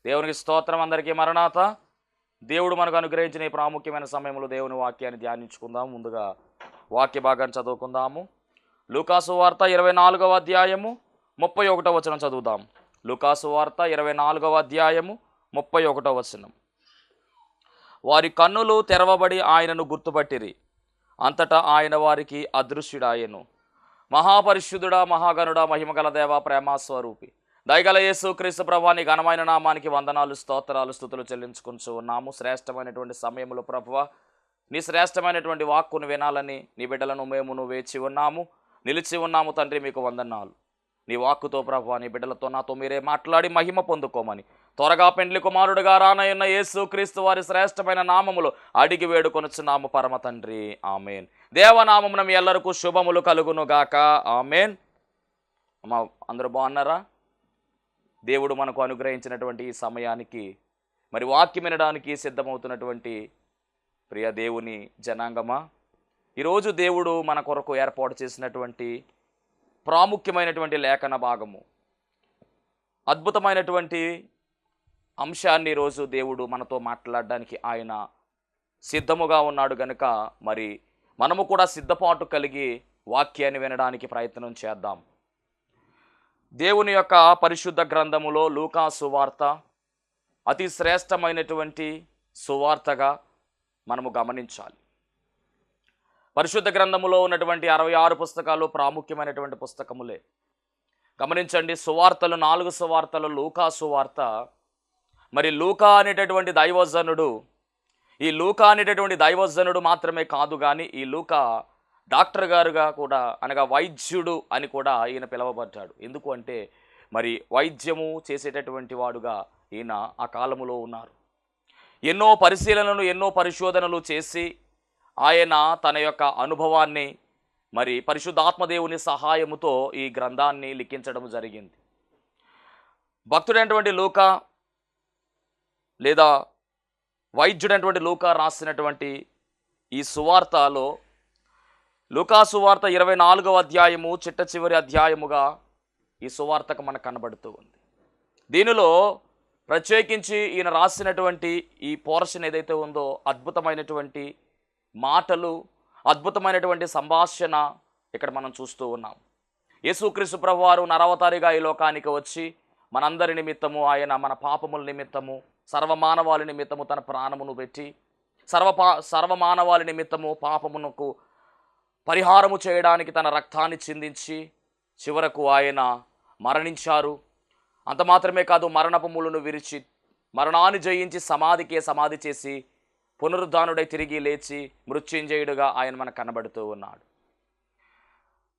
దేవునికి స్తోత్రం. అందరికీ మరణాత. దేవుడు మనకు అనుగ్రహించిన ఈ ప్రాముఖ్యమైన సమయంలో దేవుని వాక్యాన్ని ధ్యానించుకుందాం. ముందుగా వాక్య భాగాన్ని చదువుకుందాము. లూకాసు వార్త 24వ అధ్యాయము 31వ వచనం చదువుదాం. లూకాసు వార్త 24వ అధ్యాయము 31వ వచనం. వారి కన్నులు తెరవబడి ఆయనను గుర్తుపట్టిరి. అంతటా ఆయన వారికి అదృశ్యుడాయెను. మహాపరిశుద్ధుడా, మహాగణుడా, మహిమగల దేవ, ప్రేమాస్వరూపి, దయగల యేసు క్రీస్తు ప్రభువా, నీ ఘనమైన నామానికి వందనాలు, స్తోత్రాలు, స్తుతులు చెల్లించుకుంటూ ఉన్నాము. శ్రేష్టమైనటువంటి సమయంలో ప్రభువా, నీ శ్రేష్టమైనటువంటి వాక్కును వినాలని నీ బిడ్డలను మేము వేచి ఉన్నాము, నిలిచి ఉన్నాము. తండ్రి, మీకు వందనాలు. నీ వాక్కుతో ప్రభువా, నీ బిడ్డలతో నాతో మీరే మాట్లాడి మహిమ పొందుకోమని త్వరగా పెండ్లి కుమారుడుగా రానయ్యున్న యేసు క్రీస్తు వారి శ్రేష్టమైన నామములు అడిగి వేడుకొనుచున్నాము పరమ తండ్రి, ఆమెన్. దేవనామమున మీ ఎల్లరికూ శుభములు కలుగును గాక, ఆమెన్. అమ్మా, అందరూ బాగున్నారా? దేవుడు మనకు అనుగ్రహించినటువంటి ఈ సమయానికి మరి వాక్యం వినడానికి సిద్ధమవుతున్నటువంటి ప్రియ దేవుని జనాంగమా, ఈరోజు దేవుడు మన కొరకు ఏర్పాటు చేసినటువంటి ప్రాముఖ్యమైనటువంటి లేఖన భాగము, అద్భుతమైనటువంటి అంశాన్ని ఈరోజు దేవుడు మనతో మాట్లాడడానికి ఆయన సిద్ధముగా ఉన్నాడు గనుక మరి మనము కూడా సిద్ధపాటు కలిగి వాక్యాన్ని వినడానికి ప్రయత్నం చేద్దాం. దేవుని యొక్క పరిశుద్ధ గ్రంథములో లూకా సువార్త అతి శ్రేష్టమైనటువంటి సువార్తగా మనము గమనించాలి. పరిశుద్ధ గ్రంథములో ఉన్నటువంటి 66 పుస్తకాలు ప్రాముఖ్యమైనటువంటి పుస్తకములే. గమనించండి, సువార్తలు 4 సువార్తలు. లూకా సువార్త, మరి లూకా అనేటటువంటి దైవజనుడు, ఈ లూకా అనేటటువంటి దైవజనుడు మాత్రమే కాదు కానీ ఈ లూకా డాక్టర్ గారుగా కూడా, అనగా వైద్యుడు అని కూడా ఈయన పిలువబడ్డాడు. ఎందుకు అంటే మరి వైద్యము చేసేటటువంటి వాడుగా ఈయన ఆ కాలములో ఉన్నారు. ఎన్నో పరిశీలనలు, ఎన్నో పరిశోధనలు చేసి ఆయన తన యొక్క అనుభవాన్ని మరి పరిశుద్ధాత్మదేవుని సహాయముతో ఈ గ్రంథాన్ని లిఖించడం జరిగింది. భక్తుడైనటువంటి లూకా లేదా వైద్యుడైనటువంటి లూకా రాసినటువంటి ఈ సువార్తలో లూకా సువార్త 24వ అధ్యాయము చిట్ట చివరి అధ్యాయముగా ఈ సువార్తకు మనకు కనబడుతూ ఉంది. దీనిలో ప్రత్యేకించి ఈయన రాసినటువంటి ఈ పోర్షన్ ఏదైతే ఉందో అద్భుతమైనటువంటి మాటలు, అద్భుతమైనటువంటి సంభాషణ ఇక్కడ మనం చూస్తూ ఉన్నాం. యేసుక్రీస్తు ప్రభువారు నరవతారిగా ఈ లోకానికి వచ్చి మనందరి నిమిత్తము ఆయన మన పాపముల నిమిత్తము, సర్వమానవాళి నిమిత్తము తన ప్రాణమును పెట్టి సర్వమానవాళి నిమిత్తము పాపమునకు పరిహారము చేయడానికి తన రక్తాన్ని చిందించి చివరకు ఆయన మరణించారు. అంత మాత్రమే కాదు, మరణపు ముళ్ళును విరిచి మరణాన్ని జయించి సమాధి చేసి పునరుద్ధానుడై తిరిగి లేచి మృత్యుంజయుడుగా ఆయన మనకు కనబడుతూ ఉన్నాడు.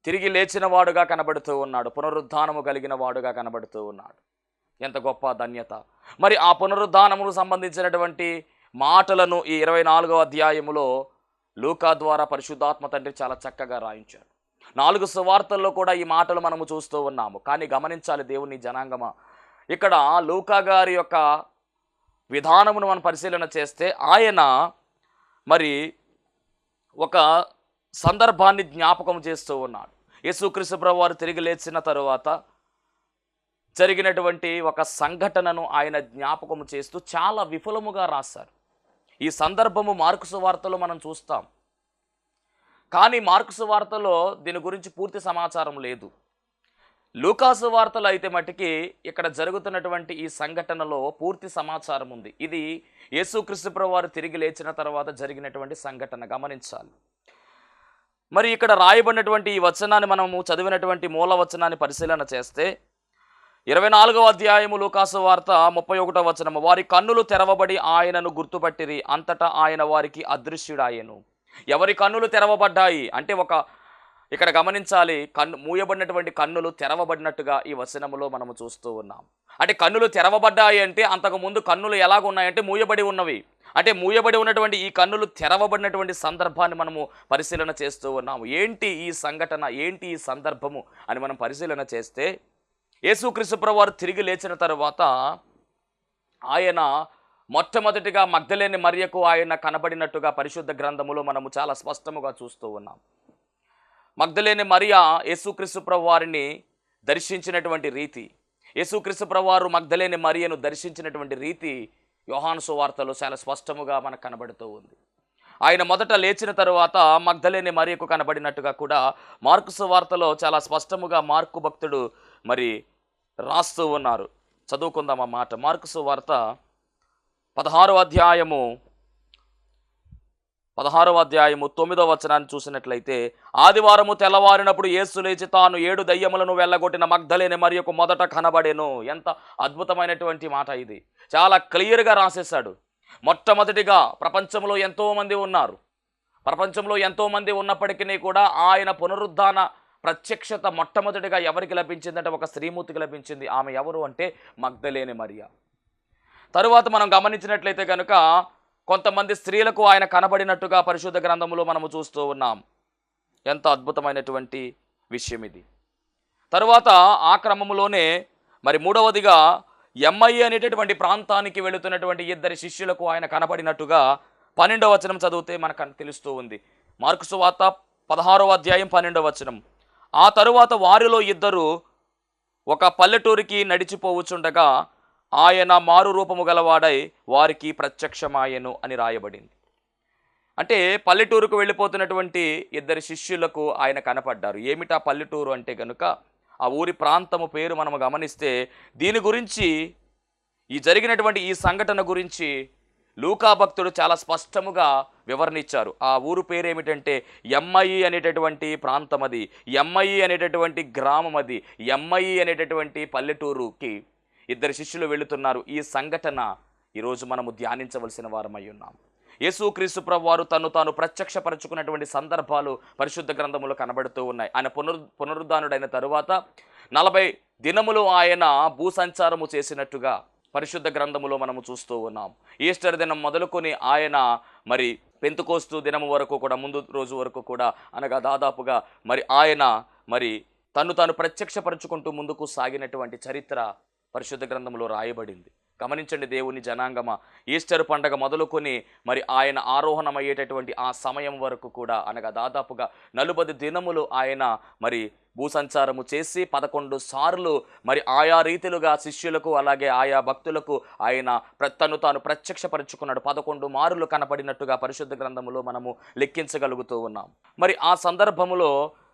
తిరిగి లేచిన వాడుగా కనబడుతూ ఉన్నాడు. పునరుద్ధానము కలిగిన వాడుగా కనబడుతూ ఉన్నాడు. ఎంత గొప్ప ధన్యత! మరి ఆ పునరుద్ధానముకు సంబంధించినటువంటి మాటలను ఈ 24వ అధ్యాయములో లూకా ద్వారా పరిశుద్ధాత్మ తండ్రి చాలా చక్కగా రాయించాడు. 4 సువార్తల్లో కూడా ఈ మాటలు మనము చూస్తూ ఉన్నాము. కానీ గమనించాలి దేవుని జనాంగమా, ఇక్కడ లూకా గారి యొక్క విధానమును మనం పరిశీలన చేస్తే ఆయన మరి ఒక సందర్భాన్ని జ్ఞాపకం చేస్తూ ఉన్నాడు. యేసుక్రీస్తు ప్రభువు వారు తిరిగి లేచిన తరువాత జరిగినటువంటి ఒక సంఘటనను ఆయన జ్ఞాపకం చేస్తూ చాలా విపులముగా రాశారు. ఈ సందర్భము మార్కు సువార్తలో మనం చూస్తాం, కానీ మార్కు సువార్తలో దీని గురించి పూర్తి సమాచారం లేదు. లూకా సువార్తలో అయితే మట్టుకి ఇక్కడ జరుగుతున్నటువంటి ఈ సంఘటనలో పూర్తి సమాచారం ఉంది. ఇది యేసుక్రీస్తు ప్రభువు వారు తిరిగి లేచిన తర్వాత జరిగినటువంటి సంఘటన, గమనించాలి. మరి ఇక్కడ రాయబడినటువంటి ఈ వచనాన్ని మనము చదివినటువంటి మూల వచనాన్ని పరిశీలన చేస్తే 24వ అధ్యాయము లూకా సువార్త 31వ వచనము. వారి కన్నులు తెరవబడి ఆయనను గుర్తుపట్టిరి. అంతటా ఆయన వారికి అదృశ్యుడాయెను. ఎవరి కన్నులు తెరవబడ్డాయి అంటే ఇక్కడ గమనించాలి, మూయబడినటువంటి కన్నులు తెరవబడినట్టుగా ఈ వచనములో మనము చూస్తూ ఉన్నాం. అంటే కన్నులు తెరవబడ్డాయి అంటే అంతకుముందు కన్నులు ఎలాగున్నాయంటే మూయబడి ఉన్నవి. అంటే మూయబడి ఉన్నటువంటి ఈ కన్నులు తెరవబడినటువంటి సందర్భాన్ని మనము పరిశీలన చేస్తూ ఉన్నాము. ఏంటి ఈ సంఘటన, ఏంటి ఈ సందర్భము అని మనం పరిశీలన చేస్తే, యేసుక్రీస్తు ప్రభువు వారు తిరిగి లేచిన తరువాత ఆయన మొట్టమొదటిగా మగ్దలేని మరియకు ఆయన కనబడినట్టుగా పరిశుద్ధ గ్రంథములో మనము చాలా స్పష్టముగా చూస్తూ ఉన్నాం. మగ్దలేని మరియ యేసుక్రీస్తు ప్రభువు వారిని దర్శించినటువంటి రీతి, యేసుక్రీస్తు ప్రభువారు మగ్దలేని మరియను దర్శించినటువంటి రీతి యోహాను సువార్తలో చాలా స్పష్టముగా మనకు కనబడుతూ ఉంది. ఆయన మొదట లేచిన తరువాత మగ్దలేని మరియకు కనబడినట్టుగా కూడా మార్కు సువార్తలో చాలా స్పష్టముగా మార్కు భక్తుడు మరి రాస్తూ ఉన్నారు. చదువుకుందాం ఆ మాట. మార్కు సువార్త 16వ అధ్యాయము 9వ వచనాన్ని చూసినట్లయితే, ఆదివారము తెల్లవారినప్పుడు యేసు లేచి తాను 7 దయ్యములను వెళ్ళగొట్టిన మగ్దలేని మరియకు మొదట కనబడెను. ఎంత అద్భుతమైనటువంటి మాట ఇది. చాలా క్లియర్గా రాసేశాడు. మొట్టమొదటిగా ప్రపంచంలో ఎంతోమంది ఉన్నారు. ప్రపంచంలో ఎంతోమంది ఉన్నప్పటికీ కూడా ఆయన పునరుద్ధాన ప్రత్యక్షత మొట్టమొదటిగా ఎవరికి లభించిందంటే ఒక స్త్రీమూర్తికి లభించింది. ఆమె ఎవరు అంటే మగ్దలేని మరియ. తరువాత మనం గమనించినట్లయితే కనుక కొంతమంది స్త్రీలకు ఆయన కనబడినట్టుగా పరిశుద్ధ గ్రంథంలో మనము చూస్తూ ఉన్నాం. ఎంత అద్భుతమైనటువంటి విషయం ఇది. తరువాత ఆ క్రమంలోనే మరి మూడవదిగా ఎమ్మయి అనేటటువంటి ప్రాంతానికి వెళుతున్నటువంటి 2 శిష్యులకు ఆయన కనబడినట్టుగా 12వ వచనం చదివితే మనకు తెలుస్తూ ఉంది. మార్కు సువార్త 16వ అధ్యాయం 12వ వచనం. ఆ తరువాత వారిలో 2 ఒక పల్లెటూరికి నడిచిపోవచ్చుండగా ఆయన మారు రూపము గలవాడై వారికి ప్రత్యక్షమాయెను అని రాయబడింది. అంటే పల్లెటూరుకు వెళ్ళిపోతున్నటువంటి 2 శిష్యులకు ఆయన కనపడ్డారు. ఏమిటా పల్లెటూరు అంటే కనుక ఆ ఊరి ప్రాంతము పేరు మనము గమనిస్తే దీని గురించి, ఈ జరిగినటువంటి ఈ సంఘటన గురించి లూకా భక్తుడు చాలా స్పష్టముగా వివరణ ఇచ్చారు. ఆ ఊరు పేరు ఏమిటంటే ఎమ్మయి అనేటటువంటి ప్రాంతం, అది ఎమ్మయి అనేటటువంటి గ్రామం, అది ఎమ్మయి అనేటటువంటి పల్లెటూరుకి 2 శిష్యులు వెళుతున్నారు. ఈ సంఘటన ఈరోజు మనము ధ్యానించవలసిన వారమై ఉన్నాం. యేసుక్రీస్తు ప్రభువారు తాను ప్రత్యక్షపరచుకున్నటువంటి సందర్భాలు పరిశుద్ధ గ్రంథములో కనబడుతూ ఉన్నాయి. ఆయన పునరుద్ధానుడైన తరువాత 40 దినములు ఆయన భూసంచారము చేసినట్టుగా పరిశుద్ధ గ్రంథములో మనము చూస్తూ ఉన్నాం. ఈస్టర్ దినం మొదలుకొని ఆయన మరి పెంతుకోస్తు దినము వరకు కూడా, ముందు రోజు వరకు కూడా, అనగా దాదాపుగా మరి ఆయన మరి తాను ప్రత్యక్షపరచుకుంటూ ముందుకు సాగినటువంటి చరిత్ర పరిశుద్ధ గ్రంథంలో రాయబడింది. గమనించండి దేవుని జనాంగమ, ఈస్టర్ పండగ మొదలుకొని మరి ఆయన ఆరోహణమయ్యేటటువంటి ఆ సమయం వరకు కూడా, అనగా దాదాపుగా 40 దినములు ఆయన మరి భూసంచారము చేసి 11 సార్లు మరి ఆయా రీతిలుగా శిష్యులకు అలాగే ఆయా భక్తులకు ఆయన తాను ప్రత్యక్షపరుచుకున్నాడు. 11 మారులు కనపడినట్టుగా పరిశుద్ధ గ్రంథములో మనము లెక్కించగలుగుతూ ఉన్నాం. మరి ఆ సందర్భములో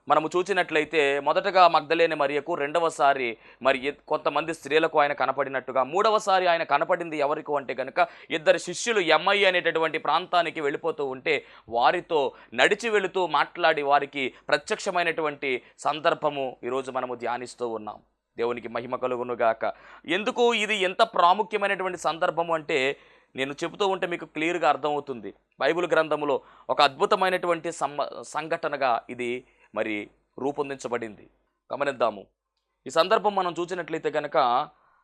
మనము చూసినట్లయితే మొదటగా మగ్దలేని మరియకు, రెండవసారి మరి కొంతమంది స్త్రీలకు ఆయన కనపడినట్టుగా, మూడవసారి ఆయన కనపడింది ఎవరికి అంటే కనుక 2 శిష్యులు ఎమ్మయి అనేటటువంటి ప్రాంతానికి వెళ్ళిపోతూ ఉంటే వారితో నడిచి వెళుతూ మాట్లాడి వారికి ప్రత్యక్షమైనటువంటి సందర్భము ఈరోజు మనము ధ్యానిస్తూ ఉన్నాం. దేవునికి మహిమ కలుగునుగాక. ఎందుకు ఇది ఎంత ప్రాముఖ్యమైనటువంటి సందర్భము అంటే నేను చెబుతూ ఉంటే మీకు క్లియర్గా అర్థమవుతుంది. బైబిల్ గ్రంథములో ఒక అద్భుతమైనటువంటి సంఘటనగా ఇది మరి రూపొందించబడింది. గమనిద్దాము. ఈ సందర్భం మనం చూసినట్లయితే కనుక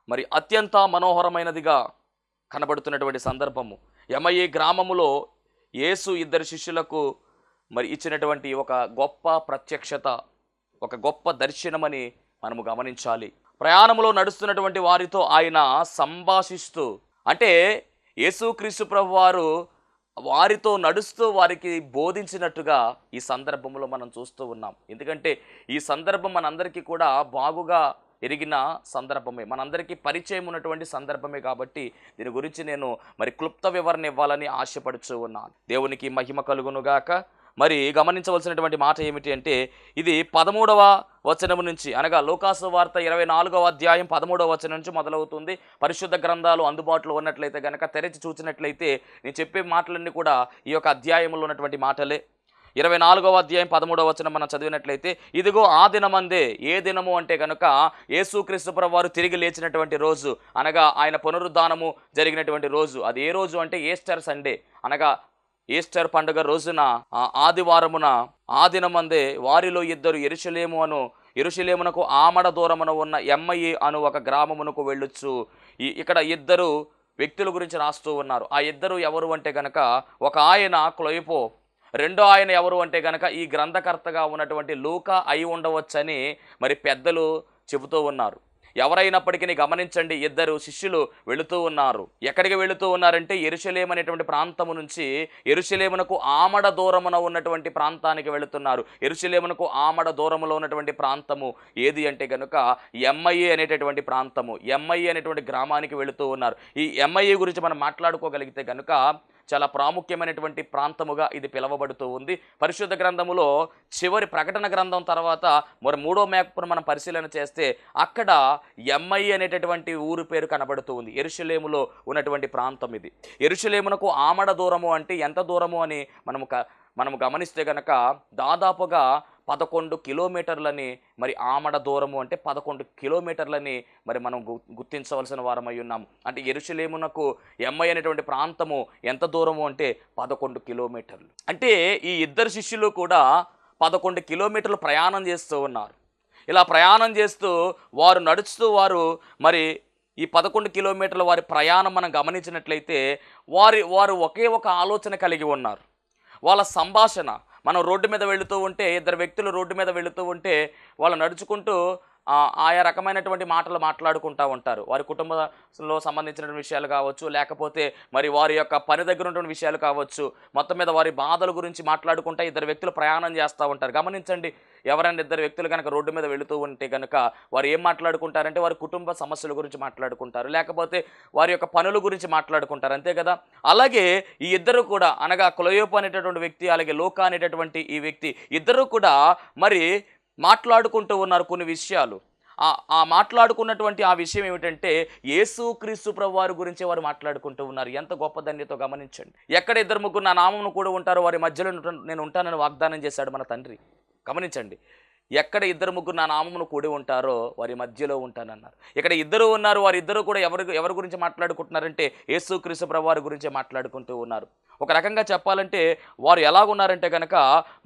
మరి అత్యంత మనోహరమైనదిగా కనబడుతున్నటువంటి సందర్భము. ఎమ్మయి గ్రామములో యేసు 2 శిష్యులకు మరి ఇచ్చినటువంటి ఒక గొప్ప ప్రత్యక్షత, ఒక గొప్ప దర్శనమని మనము గమనించాలి. ప్రయాణములో నడుస్తున్నటువంటి వారితో ఆయన సంభాషిస్తూ, అంటే యేసుక్రీస్తు ప్రభువారు వారితో నడుస్తూ వారికి బోధించినట్టుగా ఈ సందర్భంలో మనం చూస్తూ ఉన్నాం. ఎందుకంటే ఈ సందర్భం మనందరికీ కూడా బాగుగా ఎరిగిన సందర్భమే, మనందరికీ పరిచయం ఉన్నటువంటి సందర్భమే. కాబట్టి దీని గురించి నేను మరి క్లుప్త వివరణ ఇవ్వాలని ఆశపడుతూ ఉన్నాను. దేవునికి మహిమ కలుగునుగాక. మరి గమనించవలసినటువంటి మాట ఏమిటి అంటే ఇది 13వ వచనం నుంచి, అనగా లూకాసు వార్త 24వ అధ్యాయం 13వ వచనం నుంచి మొదలవుతుంది. పరిశుద్ధ గ్రంథాలు అందుబాటులో ఉన్నట్లయితే కనుక తెరచి చూసినట్లయితే నేను చెప్పే మాటలన్నీ కూడా ఈ యొక్క అధ్యాయంలో ఉన్నటువంటి మాటలే. 24వ అధ్యాయం 13వ వచనం మనం చదివినట్లయితే, ఇదిగో ఆ దినమందే, ఏ దినము అంటే కనుక యేసుక్రీస్తు ప్రభువారు తిరిగి లేచినటువంటి రోజు, అనగా ఆయన పునరుద్ధానము జరిగినటువంటి రోజు. అది ఏ రోజు అంటే ఈస్టర్ సండే, అనగా ఈస్టర్ పండుగ రోజున ఆదివారమున ఆ దినమందే వారిలో 2 యెరూషలేమునకు ఆమడ దూరమున ఉన్న ఎమ్మయి అను ఒక గ్రామమునకు వెళ్ళొచ్చు. ఇక్కడ 2 వ్యక్తుల గురించి రాస్తూ ఉన్నారు. ఆ 2 ఎవరు అంటే గనక ఒక ఆయన క్లోయిపో, రెండో ఆయన ఎవరు అంటే గనక ఈ గ్రంథకర్తగా ఉన్నటువంటి లూకా అయి ఉండవచ్చని మరి పెద్దలు చెబుతూ ఉన్నారు. ఎవరైనప్పటికీ గమనించండి, ఇద్దరు శిష్యులు వెళుతూ ఉన్నారు. ఎక్కడికి వెళుతూ ఉన్నారంటే యెరూషలేము అనేటువంటి ప్రాంతము నుంచి యెరూషలేమునకు ఆమడ దూరమున ఉన్నటువంటి ప్రాంతానికి వెళుతున్నారు. యెరూషలేమునకు ఆమడ దూరములో ఉన్నటువంటి ప్రాంతము ఏది అంటే గనుక ఎమ్మయి అనేటటువంటి ప్రాంతము, ఎమ్మయి అనేటువంటి గ్రామానికి వెళుతూ ఉన్నారు. ఈ ఎమ్మయి గురించి మనం మాట్లాడుకోగలిగితే గనుక చాలా ప్రాముఖ్యమైనటువంటి ప్రాంతముగా ఇది పిలువబడుతూ ఉంది. పరిశుద్ధ గ్రంథములో చివరి ప్రకటన గ్రంథం తర్వాత మరి 3వ మ్యాప్ను మనం పరిశీలన చేస్తే అక్కడ ఎమ్మయి అనేటటువంటి ఊరు పేరు కనబడుతూ ఉంది. యెరూషలేములో ఉన్నటువంటి ప్రాంతం ఇది. యెరూషలేమునకు ఆమడ దూరము అంటే ఎంత దూరము అని మనము గమనిస్తే గనక దాదాపుగా 11 కిలోమీటర్లని, మరి ఆమడ దూరము అంటే 11 కిలోమీటర్లని మరి మనం గుర్తించవలసిన వారమై ఉన్నాము. అంటే యెరూషలేమునకు ఎమ్మయి అనేటువంటి ప్రాంతము ఎంత దూరము అంటే 11 కిలోమీటర్లు. అంటే ఈ ఇద్దరు శిష్యులు కూడా 11 కిలోమీటర్లు ప్రయాణం చేస్తూ ఉన్నారు. ఇలా ప్రయాణం చేస్తూ వారు నడుస్తూ మరి ఈ 11 కిలోమీటర్ల వారి ప్రయాణం మనం గమనించినట్లయితే వారు ఒకే ఒక ఆలోచన కలిగి ఉన్నారు. వాళ్ళ సంభాషణ, మనం రోడ్డు మీద వెళుతూ ఉంటే, ఇద్దరు వ్యక్తులు రోడ్డు మీద వెళుతూ ఉంటే వాళ్ళు నడుచుకుంటూ ఆయా రకమైనటువంటి మాటలు మాట్లాడుకుంటూ ఉంటారు. వారి కుటుంబంలో సంబంధించిన విషయాలు కావచ్చు, లేకపోతే మరి వారి యొక్క పని దగ్గర ఉన్నటువంటి విషయాలు కావచ్చు, మొత్తం మీద వారి బాధల గురించి మాట్లాడుకుంటూ ఇద్దరు వ్యక్తులు ప్రయాణం చేస్తూ ఉంటారు. గమనించండి, ఎవరైనా ఇద్దరు వ్యక్తులు కనుక రోడ్డు మీద వెళుతూ ఉంటే కనుక వారు ఏం మాట్లాడుకుంటారంటే వారి కుటుంబ సమస్యల గురించి మాట్లాడుకుంటారు, లేకపోతే వారి యొక్క పనుల గురించి మాట్లాడుకుంటారు, అంతే కదా. అలాగే ఈ ఇద్దరు కూడా, అనగా క్లోయోప అనేటటువంటి వ్యక్తి, అలాగే లోకా అనేటటువంటి ఈ వ్యక్తి, ఇద్దరు కూడా మరి మాట్లాడుకుంటూ ఉన్నారు కొన్ని విషయాలు. ఆ మాట్లాడుకున్నటువంటి ఆ విషయం ఏమిటంటే యేసుక్రీస్తు ప్రభువారి గురించి వారు మాట్లాడుకుంటూ ఉన్నారు. ఎంత గొప్ప ధన్యతో గమనించండి. ఎక్కడ ఇద్దరు ముగ్గురు నా నామమును కూడా ఉంటారో వారి మధ్యలో నేను ఉంటానని వాగ్దానం చేశాడు మన తండ్రి. గమనించండి, ఎక్కడ ఇద్దరు ముగ్గురు నా నామమును కూడి ఉంటారో వారి మధ్యలో ఉంటానన్నారు. ఇక్కడ ఇద్దరు ఉన్నారు. వారిద్దరూ కూడా ఎవరి గురించి మాట్లాడుకుంటున్నారంటే యేసుక్రీస్తు ప్రభువారి గురించే మాట్లాడుకుంటూ ఉన్నారు. ఒక రకంగా చెప్పాలంటే వారు ఎలాగున్నారంటే కనుక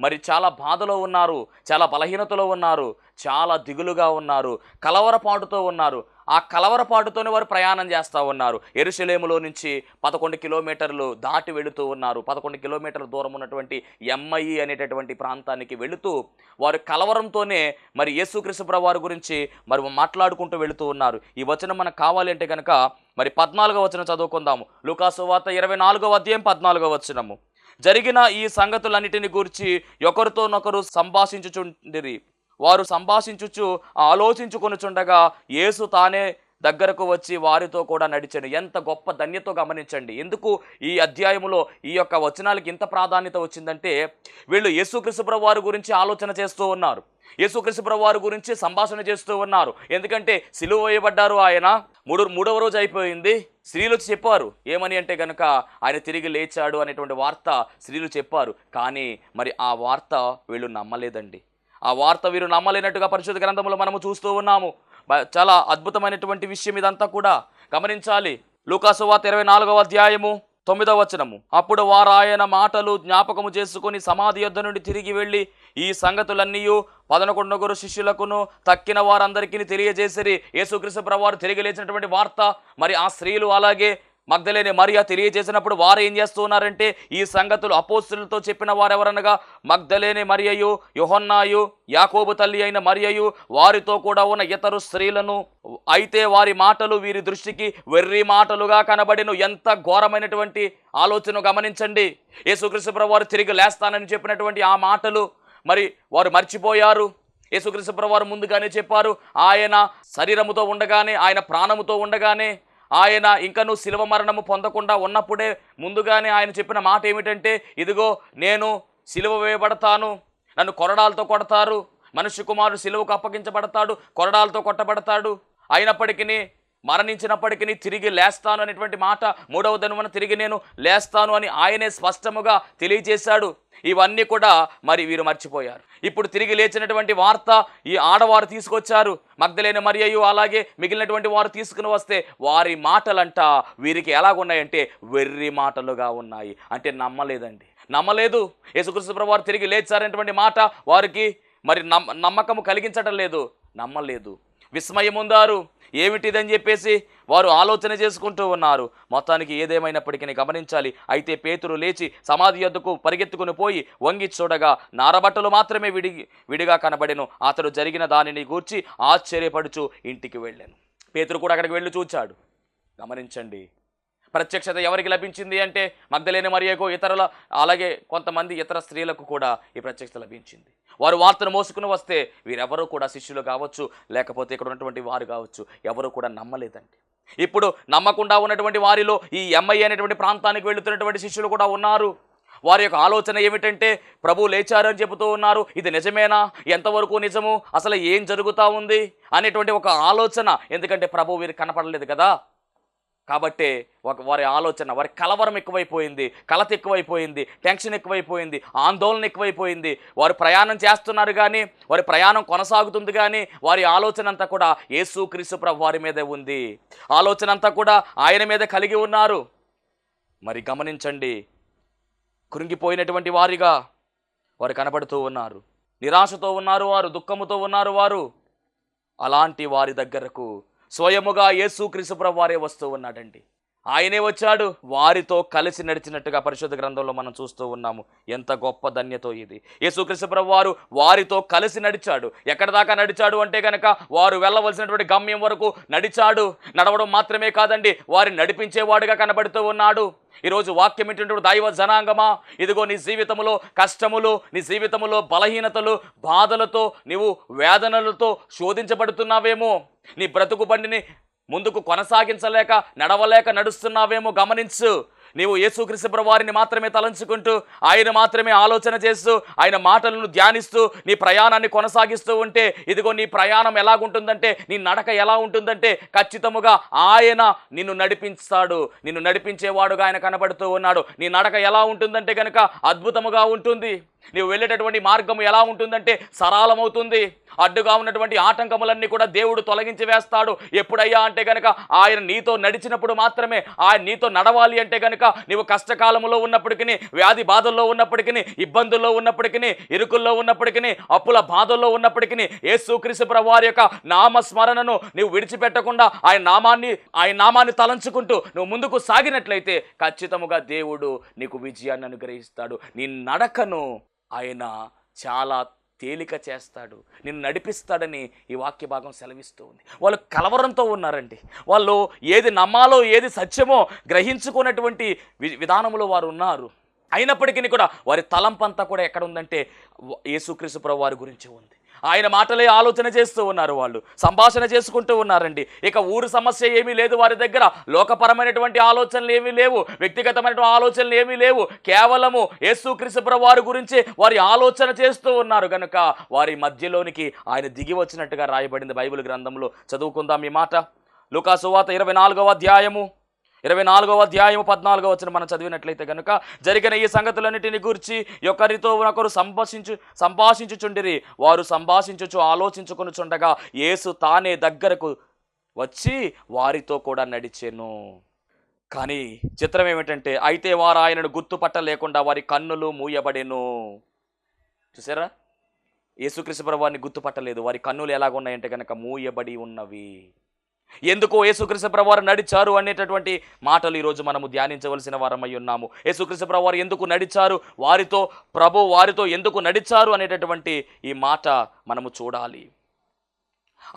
మరి చాలా బాధలో ఉన్నారు, చాలా బలహీనతలో ఉన్నారు, చాలా దిగులుగా ఉన్నారు, కలవరపాటుతో ఉన్నారు. ఆ కలవరపాటుతోనే వారు ప్రయాణం చేస్తూ ఉన్నారు. యెరూషలేములో నుంచి 11 కిలోమీటర్లు దాటి వెళుతూ ఉన్నారు. 11 కిలోమీటర్ల దూరం ఉన్నటువంటి ఎమ్మయి అనేటటువంటి ప్రాంతానికి వెళుతూ వారు కలవరంతోనే మరి యేసుక్రీస్తు ప్రభువారి గురించి మరి మాట్లాడుకుంటూ వెళుతూ ఉన్నారు. ఈ వచనం మనకు కావాలి అంటే కనుక మరి 14వ వచనం చదువుకుందాము. లూకా సువార్త 24వ అధ్యాయం 14వ వచనము. జరిగిన ఈ సంగతులన్నిటిని గూర్చి ఒకరితోనొకరు సంభాషించుచుండిరి. వారు సంభాషించుచు ఆలోచించుకొనుచుండగా యేసు తానే దగ్గరకు వచ్చి వారితో కూడా నడిచాడు. ఎంత గొప్ప ధన్యతో గమనించండి. ఎందుకు ఈ అధ్యాయములో ఈ యొక్క వచనాలకి ఇంత ప్రాధాన్యత వచ్చిందంటే వీళ్ళు యేసుక్రీస్తు ప్రభువారి గురించి ఆలోచన చేస్తూ ఉన్నారు, యేసుక్రీస్తు ప్రభువారి గురించి సంభాషణ చేస్తూ ఉన్నారు. ఎందుకంటే సిలువ వేయబడ్డారు ఆయన, మూడవ రోజు అయిపోయింది. స్త్రీలు చెప్పారు ఏమని అంటే కనుక ఆయన తిరిగి లేచాడు అనేటువంటి వార్త స్త్రీలు చెప్పారు. కానీ మరి ఆ వార్త వీళ్ళు నమ్మలేదండి. ఆ వార్త వీరు నమ్మలేనట్టుగా పరిశుద్ధ గ్రంథంలో మనము చూస్తూ ఉన్నాము. చాలా అద్భుతమైనటువంటి విషయం ఇదంతా కూడా గమనించాలి. లూకా సువార్త 24వ అధ్యాయము 9వ వచనము. అప్పుడు వారు ఆయన మాటలు జ్ఞాపకము చేసుకుని సమాధి యొద్ద నుండి తిరిగి వెళ్ళి ఈ సంగతులన్నీ 11 శిష్యులకును తక్కిన వారందరికీ తెలియజేసిరి. యేసుక్రీస్తు ప్రభువారు తిరిగి లేచినటువంటి వార్త మరి ఆ స్త్రీలు అలాగే మగ్దలేనే మరియ తెలియజేసినప్పుడు వారు ఏం చేస్తున్నారంటే ఈ సంగతులు అపోస్తలులతో చెప్పిన వారెవరనగా మగ్దలేనే మరియయు, యోహన్నాయు, యాకోబు తల్లి అయిన మరియయు వారితో కూడా ఉన్న ఇతరు స్త్రీలను. అయితే వారి మాటలు వీరి దృష్టికి వెర్రి మాటలుగా కనబడెను. ఎంత ఘోరమైనటువంటి ఆలోచన గమనించండి. యేసుక్రీస్తు ప్రభువారు తిరిగి లేస్తానని చెప్పినటువంటి ఆ మాటలు మరి వారు మర్చిపోయారు. యేసుక్రీస్తు ప్రభువారు ముందుగానే చెప్పారు. ఆయన శరీరముతో ఉండగానే, ఆయన ప్రాణముతో ఉండగానే, ఆయన ఇంకను శిలువ మరణము పొందకుండా ఉన్నప్పుడే ముందుగానే ఆయన చెప్పిన మాట ఏమిటంటే ఇదిగో నేను శిలువ వేయబడతాను, నన్ను కొరడాలతో కొడతారు, మనుష్య కుమారుడు శిలువకు అప్పగించబడతాడు, కొరడాలతో కొట్టబడతాడు, అయినప్పటికీ మరణించినప్పటికీ తిరిగి లేస్తాను అనేటువంటి మాట 3వ దినమున తిరిగి నేను లేస్తాను అని ఆయనే స్పష్టముగా తెలియజేశాడు. ఇవన్నీ కూడా మరి వీరు మర్చిపోయారు. ఇప్పుడు తిరిగి లేచినటువంటి వార్త ఈ ఆడవారు తీసుకొచ్చారు. మగ్దలేనే మరియయు అలాగే మిగిలినటువంటి వారు తీసుకుని వస్తే వారి మాటలంట వీరికి ఎలాగున్నాయంటే వెర్రి మాటలుగా ఉన్నాయి. అంటే నమ్మలేదు. యేసుక్రీస్తు ప్రభువారు తిరిగి లేచారనేటువంటి మాట వారికి మరి నమ్మకము కలిగించడం లేదు, నమ్మలేదు. విస్మయం ఉందారు. ఏమిటిదని చెప్పేసి వారు ఆలోచన చేసుకుంటూ ఉన్నారు. మొత్తానికి ఏదేమైనప్పటికీ గమనించాలి. అయితే పేతురు లేచి సమాధి యొద్దకు పరిగెత్తుకుని పోయి వంగి చూడగా నారబట్టలు మాత్రమే విడిగా కనబడెను. అతడు జరిగిన దానిని గూర్చి ఆశ్చర్యపడుచు ఇంటికి వెళ్ళాను. పేతురు కూడా అక్కడికి వెళ్ళి చూచాడు. గమనించండి, ప్రత్యక్షత ఎవరికి లభించింది అంటే మగ్దలేని మరియకు, ఇతరుల అలాగే కొంతమంది ఇతర స్త్రీలకు కూడా ఈ ప్రత్యక్షత లభించింది. వారు వార్తను మోసుకుని వస్తే వీరెవరూ కూడా శిష్యులు కావచ్చు, లేకపోతే ఇక్కడ ఉన్నటువంటి వారు కావచ్చు, ఎవరు కూడా నమ్మలేదండి. ఇప్పుడు నమ్మకుండా ఉన్నటువంటి వారిలో ఈ ఎంఐ అనేటువంటి ప్రాంతానికి వెళుతున్నటువంటి శిష్యులు కూడా ఉన్నారు. వారి యొక్క ఆలోచన ఏమిటంటే ప్రభు లేచారని చెబుతూ ఉన్నారు, ఇది నిజమేనా, ఎంతవరకు నిజము, అసలు ఏం జరుగుతూ ఉంది అనేటువంటి ఒక ఆలోచన. ఎందుకంటే ప్రభు వీరికి కనపడలేదు కదా, కాబట్టి వారి ఆలోచన, వారి కలవరం ఎక్కువైపోయింది, కలత ఎక్కువైపోయింది, టెన్షన్ ఎక్కువైపోయింది, ఆందోళన ఎక్కువైపోయింది. వారు ప్రయాణం చేస్తున్నారు కానీ, వారి ప్రయాణం కొనసాగుతుంది కానీ వారి ఆలోచన అంతా కూడా యేసుక్రీస్తు ప్రభు వారి మీదే ఉంది. ఆలోచన అంతా కూడా ఆయన మీద కలిగి ఉన్నారు. మరి గమనించండి, కృంగిపోయినటువంటి వారిగా వారు కనబడుతూ ఉన్నారు, నిరాశతో ఉన్నారు వారు, దుఃఖముతో ఉన్నారు వారు. అలాంటి వారి దగ్గరకు స్వయముగా యేసుక్రీస్తు ప్రభు వారే వస్తూ ఉన్నాడండి. ఆయనే వచ్చాడు, వారితో కలిసి నడిచినట్టుగా పరిశుద్ధ గ్రంథంలో మనం చూస్తూ ఉన్నాము. ఎంత గొప్ప ధన్యతో ఇది. యేసుక్రీస్తు ప్రభు వారు వారితో కలిసి నడిచాడు. ఎక్కడ దాకా నడిచాడు అంటే కనుక వారు వెళ్ళవలసినటువంటి గమ్యం వరకు నడిచాడు. నడవడం మాత్రమే కాదండి, వారిని నడిపించేవాడుగా కనబడుతూ ఉన్నాడు. ఈరోజు వాక్యం ఏంటంటే, దైవ జనాంగమా, ఇదిగో నీ జీవితంలో కష్టములు, నీ జీవితంలో బలహీనతలు, బాధలతో, నీవు వేదనలతో శోధించబడుతున్నావేమో, నీ బ్రతుకు బండిని ముందుకు కొనసాగించలేక నడవలేక నడుస్తున్నావేమో గమనించు. నీవు యేసుక్రీస్తు ప్రభు వారిని మాత్రమే తలంచుకుంటూ, ఆయన మాత్రమే ఆలోచన చేస్తూ, ఆయన మాటలను ధ్యానిస్తూ నీ ప్రయాణాన్ని కొనసాగిస్తూ ఉంటే, ఇదిగో నీ ప్రయాణం ఎలాగుంటుందంటే, నీ నడక ఎలా ఉంటుందంటే, ఖచ్చితముగా ఆయన నిన్ను నడిపిస్తాడు. నిన్ను నడిపించేవాడుగా ఆయన కనబడుతూ ఉన్నాడు. నీ నడక ఎలా ఉంటుందంటే కనుక అద్భుతముగా ఉంటుంది. నీవు వెళ్ళేటటువంటి మార్గం ఎలా ఉంటుందంటే సరళమవుతుంది. అడ్డుగా ఉన్నటువంటి ఆటంకములన్నీ కూడా దేవుడు తొలగించి వేస్తాడు. ఎప్పుడయ్యా అంటే కనుక ఆయన నీతో నడిచినప్పుడు మాత్రమే. ఆయన నీతో నడవాలి అంటే కనుక నీవు కష్టకాలములో ఉన్నప్పటికీ, వ్యాధి బాధల్లో ఉన్నప్పటికీ, ఇబ్బందుల్లో ఉన్నప్పటికీ, ఇరుకుల్లో ఉన్నప్పటికీ, అప్పుల బాధల్లో ఉన్నప్పటికీ, యేసుక్రీస్తు ప్రభు వారి యొక్క నామస్మరణను నీవు విడిచిపెట్టకుండా ఆయన నామాన్ని తలంచుకుంటూ నువ్వు ముందుకు సాగినట్లయితే ఖచ్చితముగా దేవుడు నీకు విజయాన్ని అనుగ్రహిస్తాడు. నీ నడకను ఆయన చాలా తేలిక చేస్తాడు, నిన్ను నడిపిస్తాడని ఈ వాక్య భాగం సెలవిస్తూ ఉంది. వాళ్ళు కలవరంతో ఉన్నారండి. వాళ్ళు ఏది నమ్మాలో, ఏది సత్యమో గ్రహించుకున్నటువంటి విధానంలో వారు ఉన్నారు. అయినప్పటికీ కూడా వారి తలంపంతా కూడా ఎక్కడ ఉందంటే యేసుక్రీస్తు ప్రభు వారి గురించి ఉంది. ఆయన మాటలే ఆలోచన చేస్తూ ఉన్నారు, వాళ్ళు సంభాషణ చేసుకుంటూ ఉన్నారండి. ఇక ఊరు సమస్య ఏమీ లేదు వారి దగ్గర, లోకపరమైనటువంటి ఆలోచనలు ఏమీ లేవు, వ్యక్తిగతమైనటువంటి ఆలోచనలు ఏమీ లేవు. కేవలము యేసుక్రీస్తు ప్రభు వారి గురించి వారి ఆలోచన చేస్తూ ఉన్నారు కనుక వారి మధ్యలోనికి ఆయన దిగి వచ్చినట్టుగా రాయబడింది బైబిల్ గ్రంథంలో. చదువుకుందాం ఈ మాట. లూకా సువార్త 24వ అధ్యాయము 14వ మనం చదివినట్లయితే కనుక, జరిగిన ఈ సంగతులన్నిటిని గూర్చి ఒకరితో ఒకరు సంభాషించుచుండిరి. వారు సంభాషించుచు ఆలోచించుకొనుచుండగా యేసు తానే దగ్గరకు వచ్చి వారితో కూడా నడిచెను. కానీ చిత్రం ఏమిటంటే, అయితే వారు ఆయనను గుర్తుపట్టలేకుండా వారి కన్నులు మూయబడెను. చూసారా, యేసుక్రీస్తు ప్రభు వారిని గుర్తుపట్టలేదు. వారి కన్నులు ఎలాగున్నాయంటే కనుక మూయబడి ఉన్నవి. ఎందుకో యేసుక్రీస్తు ప్రభు వారు నడిచారు అనేటటువంటి మాటలు ఈరోజు మనము ధ్యానించవలసిన వారమై ఉన్నాము. యేసుక్రీస్తు ప్రభు వారు ఎందుకు నడిచారు, వారితో ఎందుకు నడిచారు అనేటటువంటి ఈ మాట మనము చూడాలి.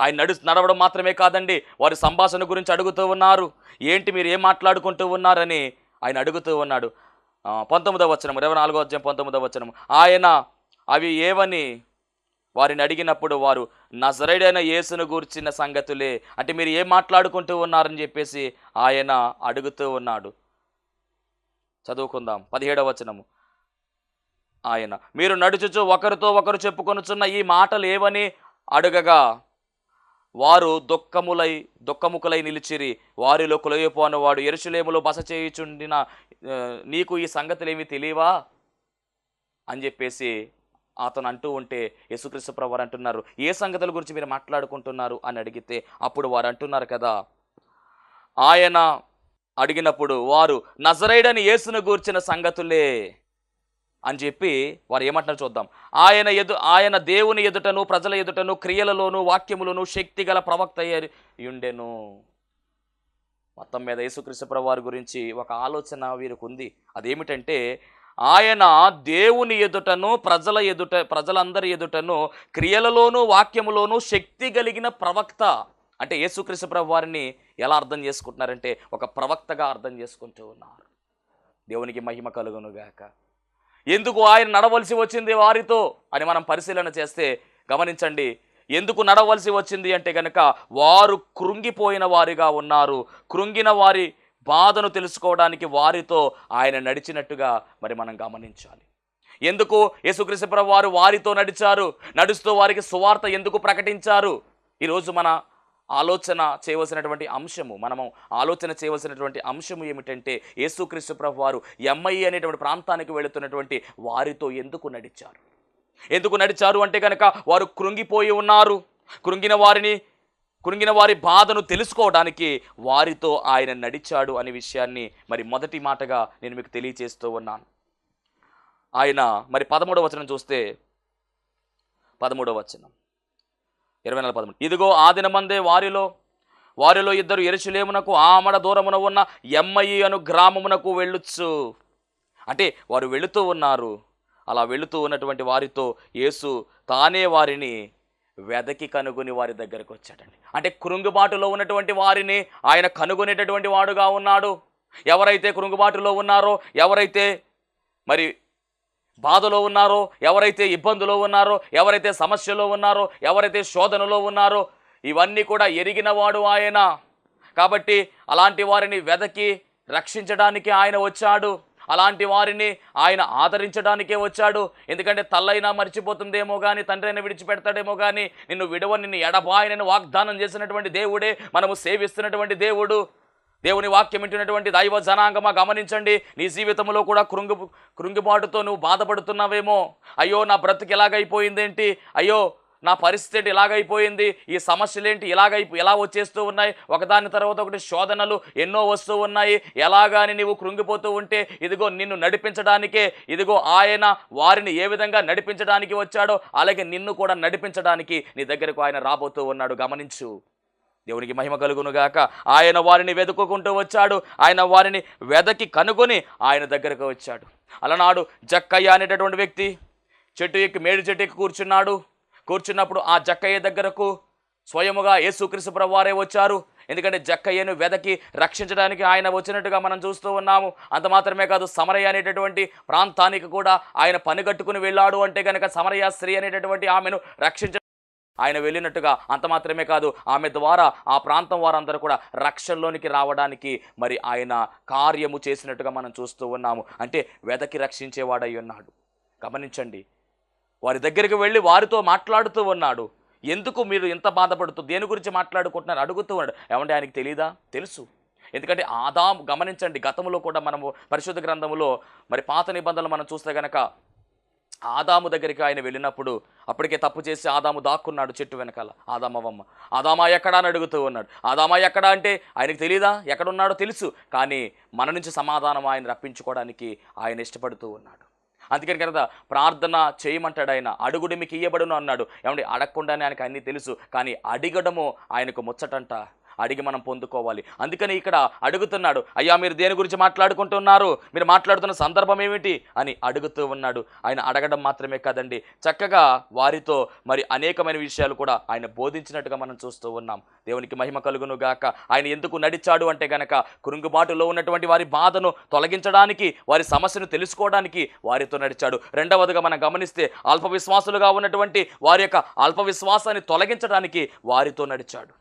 ఆయన నడవడం మాత్రమే కాదండి, వారి సంభాషణ గురించి అడుగుతూ ఉన్నారు. ఏంటి మీరు ఏం మాట్లాడుకుంటూ ఉన్నారని ఆయన అడుగుతూ ఉన్నాడు. 19వ వచనం, 24వ అధ్యాయం 19వ వచనం. ఆయన అవి ఏవని వారిని అడిగినప్పుడు వారు నజరేయుడైన యేసును గూర్చిన సంగతులే, అంటే మీరు ఏం మాట్లాడుకుంటూ ఉన్నారని చెప్పేసి ఆయన అడుగుతూ ఉన్నాడు. చదువుకుందాం 17వ వచనము. ఆయన మీరు నడుచుచు ఒకరితో ఒకరు చెప్పుకొనుచున్న ఈ మాటలు ఏవని అడగగా వారు దుఃఖముకులై నిలిచిరి. వారిలో కొలయపోను వాడు యెరూషలేములో బస చేయుచుండిన నీకు ఈ సంగతులు ఏమీ తెలియవా అని చెప్పేసి అతను అంటూ ఉంటే, యేసుక్రీస్తు ప్రభు వారు అంటున్నారు, ఏ సంగతుల గురించి మీరు మాట్లాడుకుంటున్నారు అని అడిగితే అప్పుడు వారు అంటున్నారు కదా, ఆయన అడిగినప్పుడు వారు నజరేయుడైన యేసును గూర్చిన సంగతులే అని చెప్పి వారు ఏమంటున్నారు చూద్దాం. ఆయన దేవుని ఎదుటను ప్రజల ఎదుటను క్రియలలోను వాక్యములను శక్తి గల ప్రవక్త అయ్యుండెను. మొత్తం మీద యేసుక్రీస్తు ప్రభువు వారి గురించి ఒక ఆలోచన వీరికి ఉంది. అదేమిటంటే ఆయన దేవుని ఎదుటను ప్రజలందరి ఎదుటను క్రియలలోనూ వాక్యములోనూ శక్తి కలిగిన ప్రవక్త. అంటే యేసుక్రీస్తు ప్రభువు వారిని ఎలా అర్థం చేసుకుంటున్నారంటే ఒక ప్రవక్తగా అర్థం చేసుకుంటూ ఉన్నారు. దేవునికి మహిమ కలుగునుగాక. ఎందుకు ఆయన నడవలసి వచ్చింది వారితో అని మనం పరిశీలన చేస్తే గమనించండి. ఎందుకు నడవలసి వచ్చింది అంటే కనుక వారు కృంగిపోయిన వారిగా ఉన్నారు. కృంగిన వారి బాధను తెలుసుకోవడానికి వారితో ఆయన నడిచినట్టుగా మరి మనం గమనించాలి. ఎందుకు యేసుక్రీస్తు ప్రభువు వారు వారితో నడిచారు? నడుస్తూ వారికి సువార్త ఎందుకు ప్రకటించారు? ఈరోజు మన ఆలోచన చేయవలసినటువంటి అంశము ఏమిటంటే యేసుక్రీస్తు ప్రభువు వారు ఎంఐ అనేటువంటి ప్రాంతానికి వెళుతున్నటువంటి వారితో ఎందుకు నడిచారు అంటే కనుక వారు కృంగిపోయి ఉన్నారు. కృంగిన వారి బాధను తెలుసుకోవడానికి వారితో ఆయన నడిచాడు అనే విషయాన్ని మరి మొదటి మాటగా నేను మీకు తెలియజేస్తూ ఉన్నాను. ఆయన మరి 13వ వచనం చూస్తే 13వ వచనం 24:13 ఇదిగో ఆ దినమందే వారిలో ఇద్దరు యెరూషలేమునకు ఆమడ దూరమున ఉన్న ఎమ్మయి అను గ్రామమునకు వెళ్ళొచ్చు. అంటే వారు వెళుతూ ఉన్నారు. అలా వెళుతూ ఉన్నటువంటి వారితో యేసు తానే వారిని వెదకి కనుగొని వారి దగ్గరకు వచ్చాడండి. అంటే కృంగుబాటులో ఉన్నటువంటి వారిని ఆయన కనుగొనేటటువంటి వాడుగా ఉన్నాడు. ఎవరైతే కృంగుబాటులో ఉన్నారో, ఎవరైతే మరి బాధలో ఉన్నారో, ఎవరైతే ఇబ్బందులో ఉన్నారో, ఎవరైతే సమస్యలో ఉన్నారో, ఎవరైతే శోధనలో ఉన్నారో, ఇవన్నీ కూడా ఎరిగినవాడు ఆయన. కాబట్టి అలాంటి వారిని వెదకి రక్షించడానికి ఆయన వచ్చాడు. అలాంటి వారిని ఆయన ఆదరించడానికే వచ్చాడు. ఎందుకంటే తల్లైనా మర్చిపోతుందేమో కానీ, తండ్రి అయినా విడిచిపెడతాడేమో కానీ, నిన్ను నిన్ను ఎడబాయనని వాగ్దానం చేసినటువంటి దేవుడే మనము సేవిస్తున్నటువంటి దేవుడు. దేవుని వాక్యం వింటున్నటువంటి దైవ జనాంగమా గమనించండి. నీ జీవితంలో కూడా కృంగిబాటుతో నువ్వు బాధపడుతున్నావేమో. అయ్యో నా బ్రతుకు ఎలాగైపోయిందేంటి, అయ్యో నా పరిస్థితి ఇలాగైపోయింది, ఈ సమస్యలేంటి ఎలా వచ్చేస్తూ ఉన్నాయి, ఒకదాని తర్వాత ఒకటి శోధనలు ఎన్నో వస్తూ ఉన్నాయి, ఎలాగాని నీవు కృంగిపోతూ ఉంటే ఇదిగో నిన్ను నడిపించడానికే, ఇదిగో ఆయన వారిని ఏ విధంగా నడిపించడానికి వచ్చాడో అలాగే నిన్ను కూడా నడిపించడానికి నీ దగ్గరకు ఆయన రాబోతూ ఉన్నాడు. గమనించు. దేవునికి మహిమ కలుగునుగాక. ఆయన వారిని వెతుక్కుంటూ వచ్చాడు. ఆయన వారిని వెదకి కనుగొని ఆయన దగ్గరకు వచ్చాడు. అలనాడు జక్కయ్య అనేటటువంటి వ్యక్తి మేడి చెట్టు ఎక్కి కూర్చున్నప్పుడు ఆ జక్కయ్య దగ్గరకు స్వయముగా యేసుక్రీస్తు ప్రభువారే వచ్చారు. ఎందుకంటే జక్కయ్యను వెదకి రక్షించడానికి ఆయన వచ్చినట్టుగా మనం చూస్తూ ఉన్నాము. అంత మాత్రమే కాదు, సమరయ అనేటటువంటి ప్రాంతానికి కూడా ఆయన పనిగట్టుకుని వెళ్ళాడు. అంటే కనుక సమరయ స్త్రీ అనేటటువంటి ఆమెను ఆయన వెళ్ళినట్టుగా. అంత మాత్రమే కాదు, ఆమె ద్వారా ఆ ప్రాంతం వారందరూ కూడా రక్షణలోనికి రావడానికి మరి ఆయన కార్యము చేసినట్టుగా మనం చూస్తూ ఉన్నాము. అంటే వెదకి రక్షించేవాడై ఉన్నాడు. గమనించండి. వారి దగ్గరికి వెళ్ళి వారితో మాట్లాడుతూ ఉన్నాడు. ఎందుకు మీరు ఇంత బాధపడుతూ దేని గురించి మాట్లాడుకుంటున్నారు అడుగుతూ ఉన్నాడు. ఏమంటే ఆయనకి తెలీదా? తెలుసు. ఎందుకంటే ఆదాము, గమనించండి, గతంలో కూడా మనము పరిశుద్ధ గ్రంథములో మరి పాత నిబంధనలు మనం చూస్తే కనుక ఆదాము దగ్గరికి ఆయన వెళ్ళినప్పుడు అప్పటికే తప్పు చేసి ఆదాము దాక్కున్నాడు చెట్టు వెనకాల. ఆదామా ఎక్కడా అని అడుగుతూ ఉన్నాడు. ఆదామా ఎక్కడా అంటే ఆయనకు తెలీదా? ఎక్కడున్నాడో తెలుసు. కానీ మన నుంచి సమాధానం ఆయన రప్పించుకోవడానికి ఆయన ఇష్టపడుతూ ఉన్నాడు. అందుకని కనుక ప్రార్థన చేయమంటాడు ఆయన. అడుగుడు మీకు ఇయ్యబడును అన్నాడు. ఏమంటే అడగకుండానే ఆయనకు అన్నీ తెలుసు. కానీ అడిగడము ఆయనకు ముచ్చటంట. అడిగి మనం పొందుకోవాలి. అందుకని ఇక్కడ అడుగుతున్నాడు, అయ్యా మీరు దేని గురించి మాట్లాడుకుంటున్నారు, మీరు మాట్లాడుతున్న సందర్భం ఏమిటి అని అడుగుతూ ఉన్నాడు. ఆయన అడగడం మాత్రమే కాదండి, చక్కగా వారితో మరి అనేకమైన విషయాలు కూడా ఆయన బోధించినట్టుగా మనం చూస్తూ ఉన్నాం. దేవునికి మహిమ కలుగును గాక. ఆయన ఎందుకు నడిచాడు అంటే గనక కృంగుబాటులో ఉన్నటువంటి వారి బాధను తొలగించడానికి, వారి సమస్యను తెలుసుకోవడానికి వారితో నడిచాడు. రెండవదిగా మనం గమనిస్తే అల్పవిశ్వాసులుగా ఉన్నటువంటి వారి యొక్క అల్పవిశ్వాసాన్ని తొలగించడానికి వారితో నడిచాడు.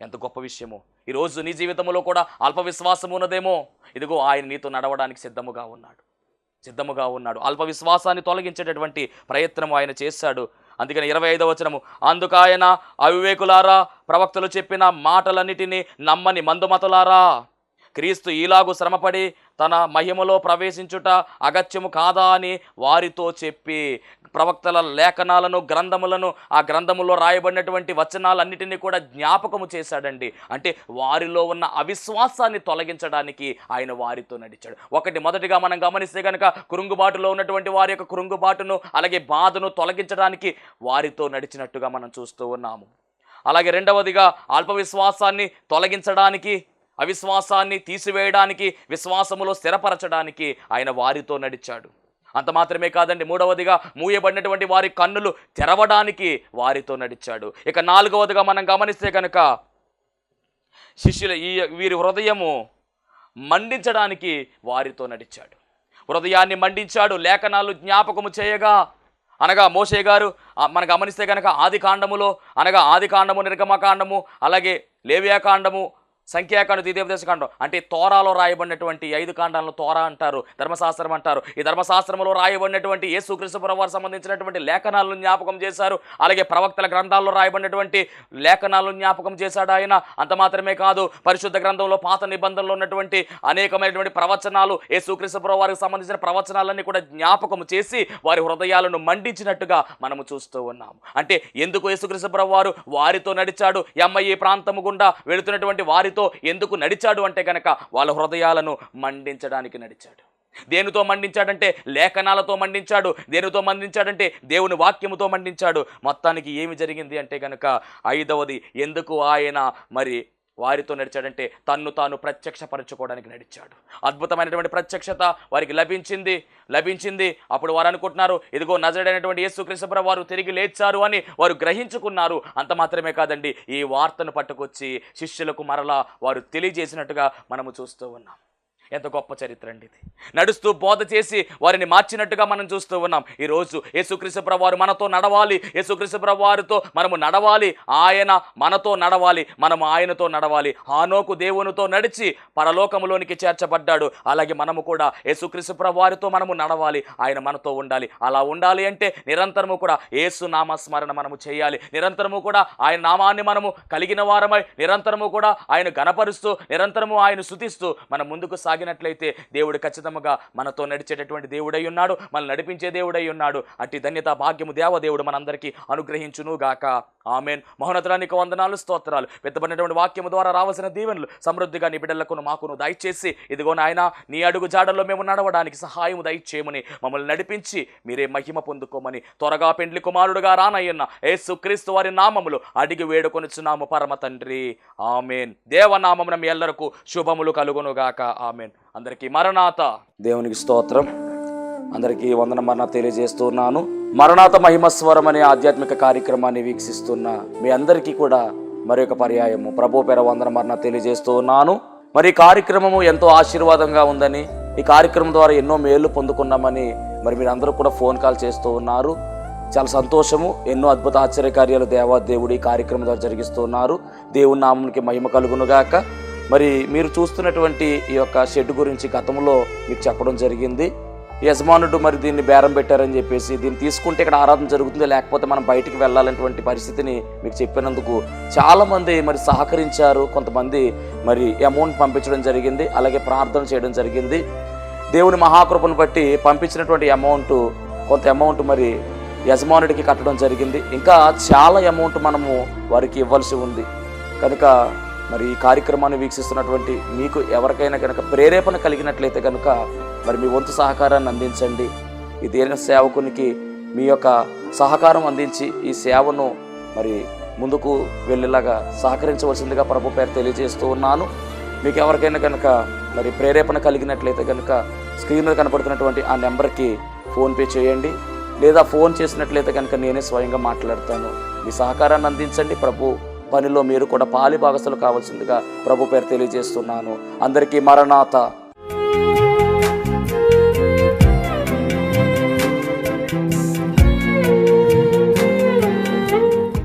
ఎంత గొప్ప విషయమో. ఈరోజు నీ జీవితంలో కూడా అల్పవిశ్వాసం ఉన్నదేమో. ఇదిగో ఆయన నీతో నడవడానికి సిద్ధముగా ఉన్నాడు. అల్పవిశ్వాసాన్ని తొలగించేటటువంటి ప్రయత్నం ఆయన చేశాడు. అందుకని 25వ వచనము, అందుకాయన అవివేకులారా, ప్రవక్తలు చెప్పిన మాటలన్నిటినీ నమ్మని మందుమతులారా, క్రీస్తు ఈలాగు శ్రమపడి తన మహిమలో ప్రవేశించుట అగత్యము కాదా అని వారితో చెప్పి ప్రవక్తల లేఖనాలను, గ్రంథములను, ఆ గ్రంథములో రాయబడినటువంటి వచనాలన్నిటినీ కూడా జ్ఞాపకము చేశాడండి. అంటే వారిలో ఉన్న అవిశ్వాసాన్ని తొలగించడానికి ఆయన వారితో నడిచాడు. మొదటిగా మనం గమనిస్తే కనుక కృంగుబాటులో ఉన్నటువంటి వారి యొక్క కృంగుబాటును అలాగే బాధను తొలగించడానికి వారితో నడిచినట్టుగా మనం చూస్తూ ఉన్నాము. అలాగే రెండవదిగా అల్పవిశ్వాసాన్ని తొలగించడానికి, అవిశ్వాసాన్ని తీసివేయడానికి, విశ్వాసములో స్థిరపరచడానికి ఆయన వారితో నడిచాడు. అంత మాత్రమే కాదండి, మూడవదిగా మూయబడినటువంటి వారి కన్నులు తెరవడానికి వారితో నడిచాడు. ఇక నాలుగవదిగా మనం గమనిస్తే కనుక శిష్యుల వీరి హృదయము మండించడానికి వారితో నడిచాడు. హృదయాన్ని మండించాడు. లేఖనాలు జ్ఞాపకము చేయగా అనగా మోషే గారు మనం గమనిస్తే కనుక ఆది కాండములో అనగా ఆది కాండము, నిర్గమకాండము, అలాగే లేవియాకాండము, సంఖ్యాకాండం, ద్వితీయోపదేశకాండం అంటే తోరాలో రాయబడినటువంటి 5 కాండాలను తోరా అంటారు, ధర్మశాస్త్రం అంటారు. ఈ ధర్మశాస్త్రంలో రాయబడినటువంటి యేసుక్రీస్తు ప్రభువారికి సంబంధించినటువంటి లేఖనాలను జ్ఞాపకం చేశారు. అలాగే ప్రవక్తల గ్రంథాల్లో రాయబడినటువంటి లేఖనాలను జ్ఞాపకం చేశాడు ఆయన. అంత మాత్రమే కాదు, పరిశుద్ధ గ్రంథంలో పాత నిబంధనలో ఉన్నటువంటి అనేకమైనటువంటి ప్రవచనాలు, యేసుక్రీస్తు ప్రభువారికి సంబంధించిన ప్రవచనాలన్నీ కూడా జ్ఞాపకం చేసి వారి హృదయాలను మండించినట్టుగా మనము చూస్తూ ఉన్నాము. అంటే ఎందుకు యేసుక్రీస్తు ప్రభువారు వారితో నడిచాడు? ఈ ప్రాంతము గుండా వెళుతున్నటువంటి వారితో ఎందుకు నడిచాడు అంటే కనుక వాళ్ళ హృదయాలను మండించడానికి నడిచాడు. దేనితో మండించాడంటే లేఖనాలతో మండించాడు. దేనితో మండించాడంటే దేవుని వాక్యముతో మండించాడు. మొత్తానికి ఏమి జరిగింది అంటే కనుక ఐదవది, ఎందుకు ఆయన మరి వారితో నడిచాడంటే తన్ను తాను ప్రత్యక్షపరచుకోవడానికి నడిచాడు. అద్భుతమైనటువంటి ప్రత్యక్షత వారికి లభించింది. అప్పుడు వారు అనుకుంటున్నారు, ఇదిగో నజరేయుడైనటువంటి యేసుక్రీస్తు ప్రభువు వారు తిరిగి లేచారు అని వారు గ్రహించుకున్నారు. అంత మాత్రమే కాదండి, ఈ వార్తను పట్టుకొచ్చి శిష్యులకు మరలా వారు తెలియజేసినట్టుగా మనము చూస్తూ ఉన్నాం. ఎంత గొప్ప చరిత్ర అండి ఇది. నడుస్తూ బోధ చేసి వారిని మార్చినట్టుగా మనం చూస్తూ ఉన్నాం. ఈరోజు యేసుక్రీస్తు ప్రభువారు మనతో నడవాలి, యేసుక్రీస్తు ప్రభువారితో మనము నడవాలి, ఆయన మనతో నడవాలి, మనము ఆయనతో నడవాలి. హానోకు దేవునితో నడిచి పరలోకములోనికి చేర్చబడ్డాడు. అలాగే మనము కూడా యేసుక్రీస్తు ప్రభువారితో మనము నడవాలి, ఆయన మనతో ఉండాలి. అలా ఉండాలి అంటే నిరంతరము కూడా యేసు నామస్మరణ మనము చేయాలి. నిరంతరము కూడా ఆయన నామాన్ని మనము కలిగిన వారమై నిరంతరము కూడా ఆయన గణపరుస్తూ నిరంతరము ఆయన స్తుతిస్తూ మనం ముందుకు సాగినట్లయితే దేవుడు ఖచ్చితంగా మనతో నడిచేటటువంటి దేవుడై ఉన్నాడు, మనల్ని నడిపించే దేవుడై ఉన్నాడు. అట్టి ధన్యత భాగ్యము దేవదేవుడు మనందరికీ అనుగ్రహించును గాక. ఆమెన్. మహోన్నతునికి వందనాలు, స్తోత్రాలు. పెద్దబడినటువంటి వాక్యము ద్వారా రావాల్సిన దీవెనలు సమృద్ధిగా నీ బిడ్డలకును మాకును దయచేసి, ఇదిగో నాయన నీ అడుగు జాడల్లో మేము నడవడానికి సహాయము దయచేయమని, మమ్మల్ని నడిపించి మీరే మహిమ పొందుకోమని త్వరగా పెండ్లి కుమారుడుగా రానయ్యన్న యేసుక్రీస్తు వారి నామములు అడిగి వేడుకొనుచున్నాము పరమ తండ్రి. ఆమెన్. దేవనామమున మీ ఎల్లరకు శుభములు కలుగునుగాక. ఆమెన్. అందరికీ మరణాత. దేవునికి స్తోత్రం. అందరికీ వందన మరణాత తెలియజేస్తున్నాను. మరణాత మహిమస్వరం అనే ఆధ్యాత్మిక కార్యక్రమాన్ని వీక్షిస్తున్న మీ అందరికీ కూడా మరొక పర్యాయము ప్రభు పేర వందన మరణాత తెలియజేస్తూ ఉన్నాను. మరి ఈ కార్యక్రమము ఎంతో ఆశీర్వాదంగా ఉందని, ఈ కార్యక్రమం ద్వారా ఎన్నో మేలు పొందుకున్నామని మరి మీరు అందరూ కూడా ఫోన్ కాల్ చేస్తూ ఉన్నారు. చాలా సంతోషము. ఎన్నో అద్భుత ఆశ్చర్యకార్యాలు దేవాదేవుడు ఈ కార్యక్రమం ద్వారా జరిగిస్తూ ఉన్నారు. దేవుని నామమునికి మహిమ కలుగునుగాక. మరి మీరు చూస్తున్నటువంటి ఈ యొక్క షెడ్ గురించి గతంలో మీకు చెప్పడం జరిగింది. యజమానుడు మరి దీన్ని బేరం పెట్టారని చెప్పేసి, దీన్ని తీసుకుంటే ఇక్కడ ఆరాధన జరుగుతుంది, లేకపోతే మనం బయటికి వెళ్ళాలనేటువంటి పరిస్థితిని మీకు చెప్పినందుకు చాలామంది మరి సహకరించారు. కొంతమంది మరి అమౌంట్ పంపించడం జరిగింది, అలాగే ప్రార్థన చేయడం జరిగింది. దేవుని మహాకృపను బట్టి పంపించినటువంటి కొంత అమౌంట్ మరి యజమానుడికి కట్టడం జరిగింది. ఇంకా చాలా అమౌంట్ మనము వారికి ఇవ్వాల్సి ఉంది. కనుక మరి ఈ కార్యక్రమాన్ని వీక్షిస్తున్నటువంటి మీకు ఎవరికైనా కనుక ప్రేరేపణ కలిగినట్లయితే కనుక మరి మీ వంతు సహకారాన్ని అందించండి. ఈ దీన సేవకునికి మీ యొక్క సహకారం అందించి ఈ సేవను మరి ముందుకు వెళ్ళేలాగా సహకరించవలసిందిగా ప్రభు పేరు తెలియజేస్తూ ఉన్నాను. మీకు ఎవరికైనా కనుక మరి ప్రేరేపణ కలిగినట్లయితే కనుక స్క్రీన్ మీద కనపడుతున్నటువంటి ఆ నెంబర్కి ఫోన్పే చేయండి, లేదా ఫోన్ చేసినట్లయితే కనుక నేనే స్వయంగా మాట్లాడతాను. మీ సహకారాన్ని అందించండి. ప్రభు పనిలో మీరు కూడా పాలి భాగస్తులు కావాల్సిందిగా ప్రభు పేరు తెలియజేస్తున్నాను. అందరికీ మరణాత.